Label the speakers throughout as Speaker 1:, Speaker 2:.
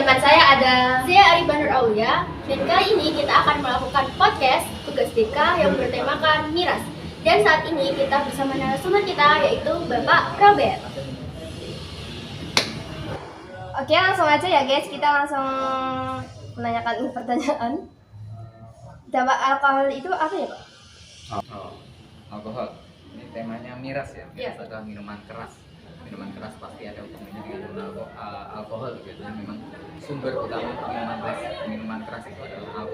Speaker 1: teman saya ada Zia Aribanur Aulia, dan kali ini kita akan melakukan podcast tugas DK yang bertemakan miras. Dan saat ini kita bersama narasumber kita yaitu Bapak Robert. Oke, langsung aja ya guys, kita langsung menanyakan pertanyaan. Dampak alkohol itu apa ya Pak?
Speaker 2: Alkohol. Ini temanya miras ya. Miras
Speaker 1: Iya.
Speaker 2: adalah minuman keras. Minuman keras pasti ada hubungannya dengan alkohol. Biasanya memang sumber utama minuman keras itu adalah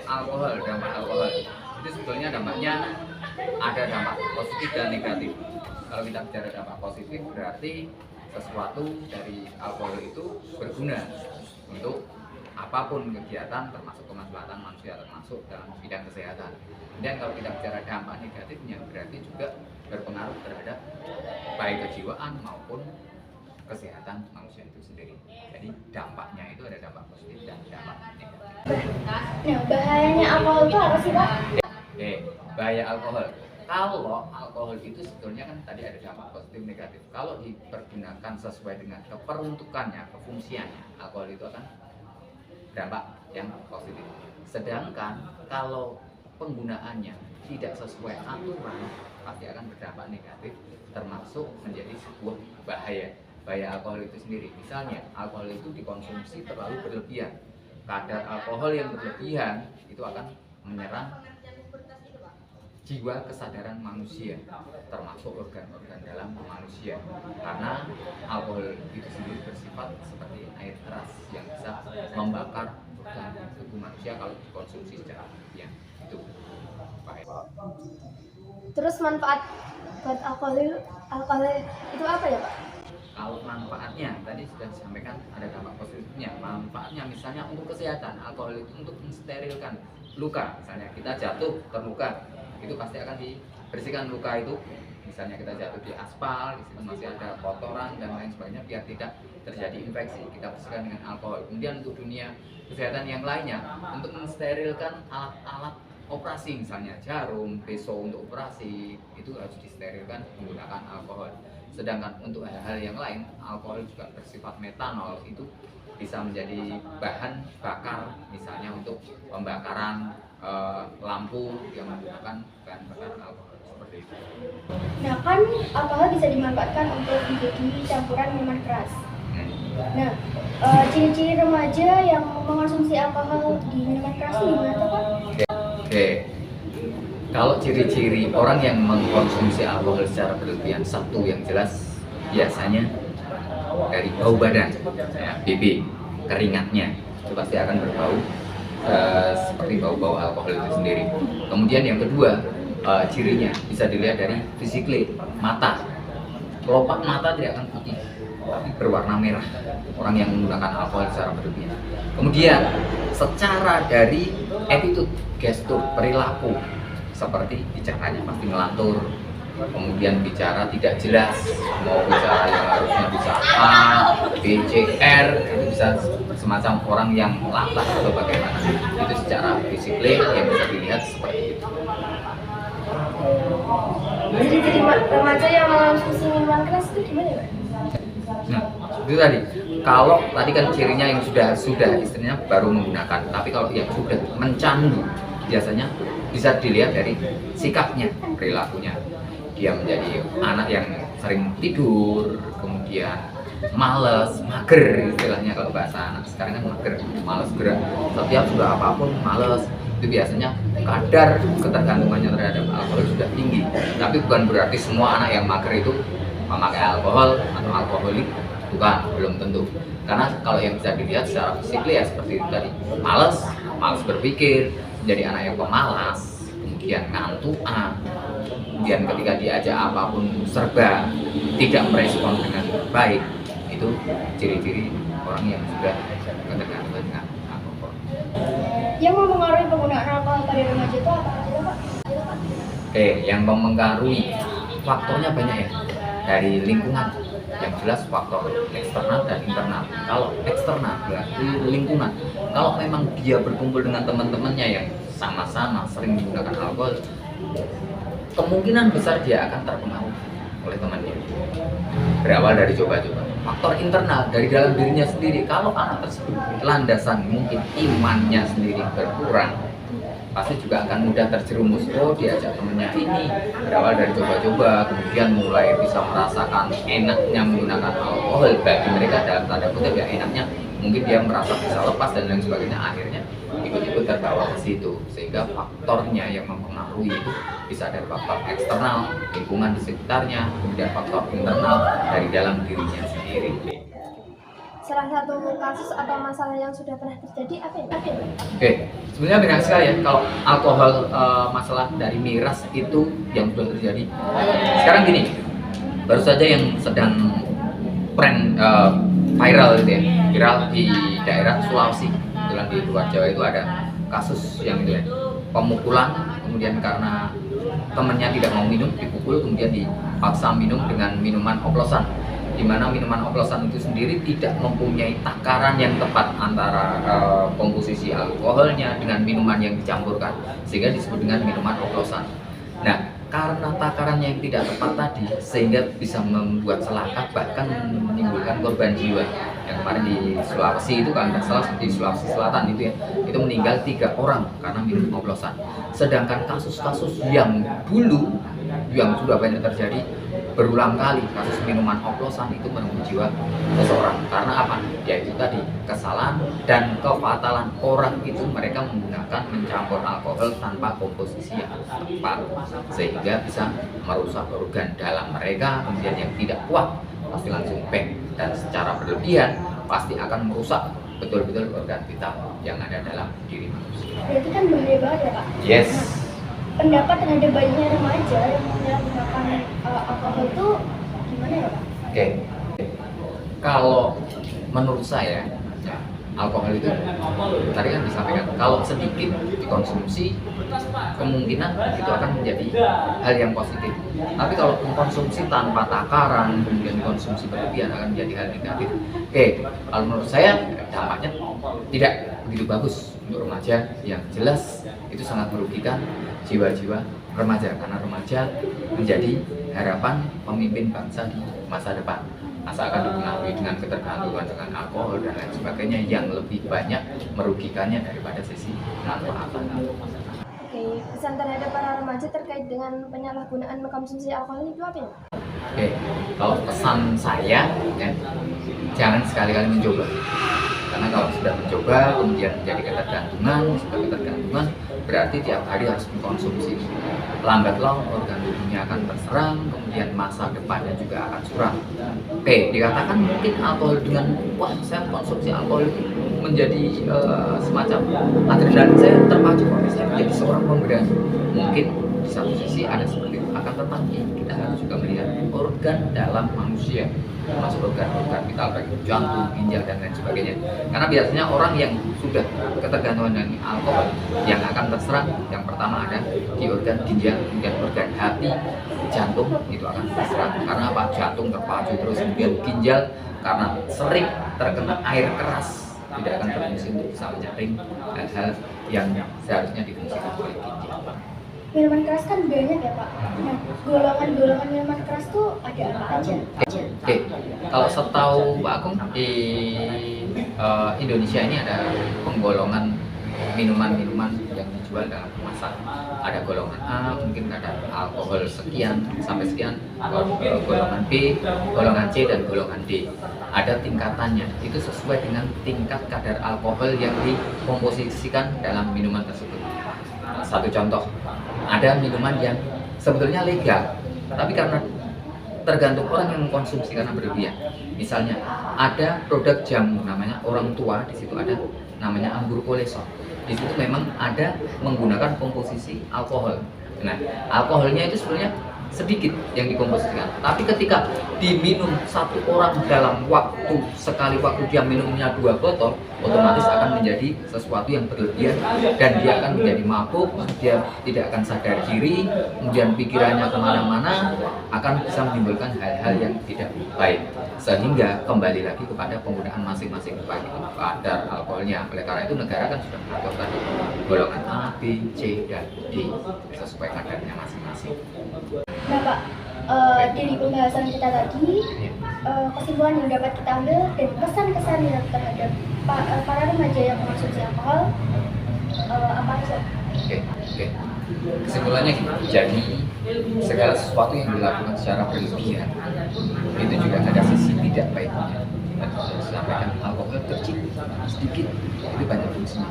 Speaker 2: alkohol. Dampak alkohol itu sebetulnya dampaknya ada dampak positif dan negatif. Kalau kita bicara dampak positif berarti sesuatu dari alkohol itu berguna untuk apapun kegiatan, termasuk kemaslahatan manusia, termasuk dalam bidang kesehatan. Dan kalau kita bicara dampak negatifnya berarti juga berpengaruh terhadap baik kejiwaan maupun kesehatan manusia itu sendiri. Jadi dampaknya itu ada dampak positif dan dampak negatif.
Speaker 1: Nah, bahayanya alkohol itu apa sih Pak?
Speaker 2: Bahaya alkohol. Kalau alkohol itu sebetulnya kan tadi ada dampak positif negatif. Kalau dipergunakan sesuai dengan keperuntukannya, kefungsiannya, alkohol itu akan dampak yang positif. Sedangkan kalau penggunaannya tidak sesuai aturan, pasti akan berdampak negatif, termasuk menjadi sebuah bahaya alkohol itu sendiri. Misalnya alkohol itu dikonsumsi terlalu berlebihan. Kadar alkohol yang berlebihan itu akan menyerang jiwa kesadaran manusia, termasuk organ-organ dalam manusia, karena alkohol itu sendiri bersifat seperti air keras yang bisa membakar organ tubuh manusia kalau dikonsumsi secara berlebihan. Itu bahaya.
Speaker 1: Terus manfaat buat alkohol itu apa ya Pak?
Speaker 2: Kalau manfaatnya tadi sudah disampaikan, ada dampak positifnya. Manfaatnya misalnya untuk kesehatan, alkohol itu untuk mensterilkan luka. Misalnya kita jatuh terluka, itu pasti akan dibersihkan luka itu. Misalnya kita jatuh di aspal, di situ masih ada kotoran dan lain sebagainya, biar tidak terjadi infeksi, kita bersihkan dengan alkohol. Kemudian untuk dunia kesehatan yang lainnya, untuk mensterilkan alat-alat operasi, misalnya jarum, pisau untuk operasi, itu harus disterilkan menggunakan alkohol. Sedangkan untuk hal-hal yang lain, alkohol juga bersifat metanol, itu bisa menjadi bahan bakar, misalnya untuk pembakaran lampu yang menggunakan bahan bakar alkohol seperti itu.
Speaker 1: Nah kan alkohol bisa dimanfaatkan untuk menjadi campuran minuman keras. Nah, ciri-ciri remaja yang mengonsumsi alkohol di minuman keras itu gimana tuh Pak?
Speaker 2: Kalau ciri-ciri orang yang mengkonsumsi alkohol secara berlebihan, satu yang jelas biasanya dari bau badan, ya, BB, keringatnya itu pasti akan berbau seperti bau-bau alkohol itu sendiri. Kemudian yang kedua, cirinya bisa dilihat dari fisikly, mata. Kelopak mata tidak akan putih, tapi berwarna merah. Orang yang menggunakan alkohol secara berlebihan. Kemudian secara dari attitude, gestur, perilaku, seperti bicaranya pasti ngelantur, kemudian bicara tidak jelas, mau bicara yang harusnya bisa A, B, C, R, itu bisa semacam orang yang latah atau bagaimana. Itu secara fisikly yang bisa dilihat seperti itu.
Speaker 1: Jadi remaja yang mengonsumsi minuman keras itu gimana ya Pak?
Speaker 2: Nah, itu tadi. Kalau tadi kan cirinya yang sudah istilahnya baru menggunakan, tapi kalau yang sudah mencandu, biasanya bisa dilihat dari sikapnya, perilakunya. Dia menjadi anak yang sering tidur, kemudian males, mager istilahnya kalau bahasa anak sekarang kan mager, males gerak. Setiap sudah apapun males. Itu biasanya kadar ketergantungannya terhadap alkohol sudah tinggi. Tapi bukan berarti semua anak yang mager itu memakai alkohol atau alkoholik, bukan, belum tentu. Karena kalau yang bisa dilihat secara fisik ya seperti itu tadi, males berpikir, menjadi anak yang pemalas, kemudian ngantukan, kemudian ketika diajak apapun serba tidak merespon dengan baik. Itu ciri-ciri orang yang sudah ketergantungan dengan alkohol.
Speaker 1: Yang mempengaruhi penggunaan alkohol pada remaja itu apa aja Pak?
Speaker 2: Yang mempengaruhi faktornya banyak ya, dari lingkungan. Yang jelas faktor eksternal dan internal. Kalau eksternal berarti lingkungan. Kalau memang dia berkumpul dengan teman-temannya yang sama-sama sering menggunakan alkohol, kemungkinan besar dia akan terpengaruh oleh temannya. Berawal dari coba-coba. Faktor internal dari dalam dirinya sendiri, kalau anak tersebut landasan mungkin imannya sendiri berkurang, pasti juga akan mudah terjerumus. Oh, diajak temennya ini, berawal dari coba-coba, kemudian mulai bisa merasakan enaknya menggunakan alkohol. Bagi mereka dalam tanda kutip ya enaknya, mungkin dia merasa bisa lepas dan lain sebagainya, akhirnya ikut-ikut terbawa ke situ. Sehingga faktornya yang mempengaruhi itu bisa dari faktor eksternal, lingkungan di sekitarnya, kemudian faktor internal dari dalam dirinya sendiri.
Speaker 1: Salah satu kasus atau masalah yang sudah pernah terjadi apa ya?
Speaker 2: Oke, sebenarnya banyak sekali ya kalau alkohol, masalah dari miras itu yang sudah terjadi. Sekarang gini, baru saja yang sedang viral gitu ya, viral di daerah Sulawesi, kebetulan di luar Jawa itu ada kasus yang itu ya, pemukulan, kemudian karena temannya tidak mau minum, dipukul, kemudian dipaksa minum dengan minuman oplosan, di mana minuman oplosan itu sendiri tidak mempunyai takaran yang tepat antara komposisi alkoholnya dengan minuman yang dicampurkan, sehingga disebut dengan minuman oplosan. Nah, karena takarannya yang tidak tepat tadi, sehingga bisa membuat celaka, bahkan menimbulkan korban jiwa. Yang kemarin di Sulawesi itu, kalau tidak salah di Sulawesi Selatan itu ya, itu meninggal 3 orang karena minum oplosan. Sedangkan kasus-kasus yang dulu yang sudah banyak terjadi berulang kali, kasus minuman oplosan itu merenggut jiwa seseorang. Karena apa? Yaitu tadi kesalahan dan kefatalan orang itu, mereka menggunakan mencampur alkohol tanpa komposisi yang tepat, sehingga bisa merusak organ dalam mereka. Kemudian yang tidak kuat pasti langsung bang, dan secara berlebihan pasti akan merusak betul-betul organ vital yang ada dalam diri manusia.
Speaker 1: Berarti kan bahaya banget ya Pak?
Speaker 2: Yes.
Speaker 1: Pendapat terhadap banyaknya remaja yang menyalahgunakan alkohol itu gimana ya Pak?
Speaker 2: Oke. Kalau menurut saya, ya, alkohol itu tadi kan disampaikan, kalau sedikit dikonsumsi kemungkinan itu akan menjadi hal yang positif. Tapi kalau mengkonsumsi tanpa takaran, kemudian konsumsi berlebihan, akan menjadi hal negatif. Oke, kalau menurut saya dampaknya tidak begitu bagus untuk remaja. Yang jelas itu sangat merugikan jiwa-jiwa remaja, karena remaja menjadi harapan pemimpin bangsa di masa depan. Masa akan dipengaruhi dengan ketergantungan dengan alkohol dan lain sebagainya yang lebih banyak merugikannya daripada sisi manfaatan.
Speaker 1: Oke, pesan terhadap para remaja terkait dengan penyalahgunaan mengkonsumsi alkohol itu apa ya?
Speaker 2: Oke, kalau pesan saya ya, jangan sekali-kali mencoba. Karena kalau sudah mencoba kemudian menjadi ketergantungan, sudah ketergantungan berarti tiap hari harus mengkonsumsi. Lambat laun organ tubuhnya akan terserang, kemudian masa depannya juga akan suram. Oke, dikatakan mungkin alkohol dengan wah saya mengkonsumsi alkohol menjadi semacam adrenalin saya terpacu, saya menjadi seorang pemberani. Mungkin di satu sisi ada seperti itu, akan tetapi kita harus juga melihat organ dalam manusia, termasuk organ-organ vital baik jantung, ginjal dan lain sebagainya. Karena biasanya orang yang sudah ketergantungan dengan alkohol yang akan terserang, yang pertama ada di organ ginjal, kemudian organ hati, jantung itu akan terserang. Karena apa? Jantung terpacu terus, kemudian ginjal karena sering terkena air keras tidak akan berfungsi untuk bisa menyaring hal-hal yang seharusnya difungsikan oleh ginjal.
Speaker 1: Minuman keras kan banyak ya Pak. Nah, golongan-golongan minuman keras tuh ada apa aja?
Speaker 2: Oke, kalau setahu Pak Agung di Indonesia ini ada penggolongan minuman-minuman yang dijual dalam kemasan. Ada golongan A, mungkin ada alkohol sekian sampai sekian, golongan B, golongan C dan golongan D. Ada tingkatannya, itu sesuai dengan tingkat kadar alkohol yang dikomposisikan dalam minuman tersebut. Satu contoh, ada minuman yang sebetulnya legal, tapi karena tergantung orang yang mengkonsumsi karena berlebihan. Misalnya ada produk jamu namanya orang tua, di situ ada namanya anggur koleson. Di situ memang ada menggunakan komposisi alkohol. Nah, alkoholnya itu sebenarnya sedikit yang dikomposisikan, tapi ketika diminum satu orang dalam sekali waktu dia minumnya 2 botol, otomatis akan menjadi sesuatu yang berlebihan dan dia akan menjadi mabuk, dia tidak akan sadar diri, kemudian pikirannya kemana-mana, akan bisa menimbulkan hal-hal yang tidak baik, sehingga kembali lagi kepada penggunaan masing-masing baik itu kadar alkoholnya. Oleh karena itu negara kan sudah mengatur tadi golongan A, B, C, dan D sesuai kadarnya masing-masing.
Speaker 1: Nah Pak, dari pembahasan kita tadi, kesimpulan yang dapat kita ambil dan kesan-kesan yang terhadap para remaja yang mengonsumsi alkohol apa aja?
Speaker 2: Oke. Kesimpulannya jadi segala sesuatu yang dilakukan secara berlebihan itu juga ada sisi tidak baiknya. Dan saya sampaikan alkohol kecil sedikit itu banyak fungsinya.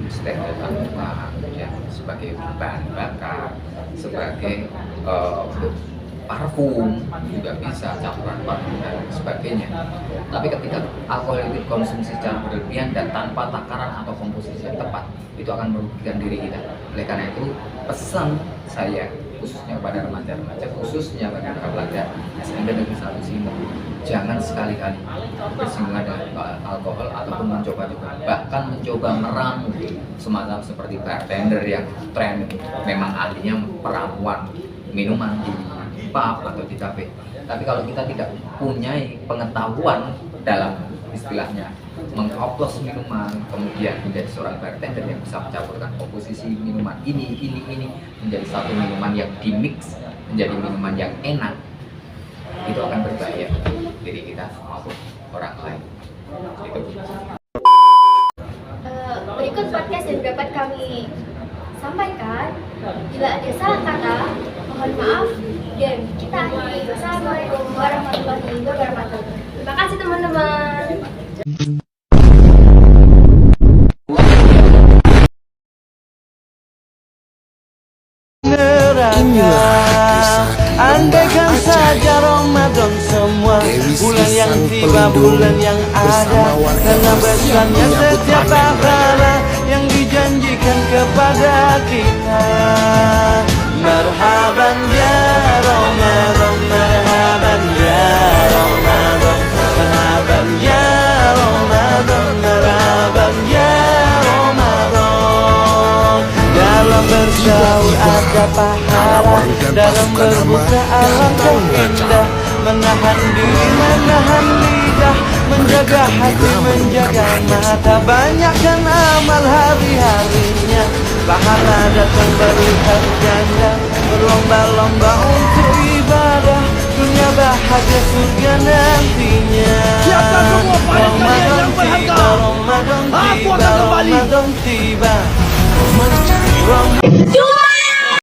Speaker 2: Sterilisasi, kemudian sebagai bahan bakar, sebagai parfum juga bisa, campuran parfum dan sebagainya. Tapi ketika alkohol itu dikonsumsi secara berlebihan dan tanpa takaran atau komposisi yang tepat, itu akan merugikan diri kita. Oleh karena itu, pesan saya khususnya kepada remaja-remaja, khususnya bagi para pelajar SMP Negeri 1 Simo, jangan sekali-kali bersinggungan dengan alkohol ataupun mencoba-coba, bahkan mencoba meramu semacam seperti bartender yang tren memang ahlinya peramuan minuman di pub atau di kafe. Tapi kalau kita tidak punya pengetahuan dalam istilahnya mengoplos minuman, kemudian menjadi seorang bartender yang bisa mencampurkan komposisi minuman ini menjadi satu minuman yang dimix menjadi minuman yang enak, itu akan berbahaya diri kita maupun orang lain. Itu.
Speaker 1: Berikut podcast yang dapat kami sampaikan. Bila ada salah kata, mohon maaf dan kita akhiri. Wassalamualaikum warahmatullahi wabarakatuh. Terima kasih teman-teman.
Speaker 3: Andaikan saja Ramadan semua bulan yang tiba, bulan yang ada, karena besarnya setiap pahala yang dijanjikan kepada kita. Marhaban ya Ramadan, marhaban ya Ramadan, marhaban ya Ramadan, marhaban ya Ramadan. Dalam bersaur ada pahala, dalam berbuka alangkah indah. Menahan diri, menahan lidah, menjaga hati, menjaga mata. Banyakkan amal hari-harinya, pahala datang berlipat ganda. Berlomba-lomba untuk ibadah, dunia bahagia surga nantinya. Ramadan tiba, Ramadan tiba, Ramadan tiba.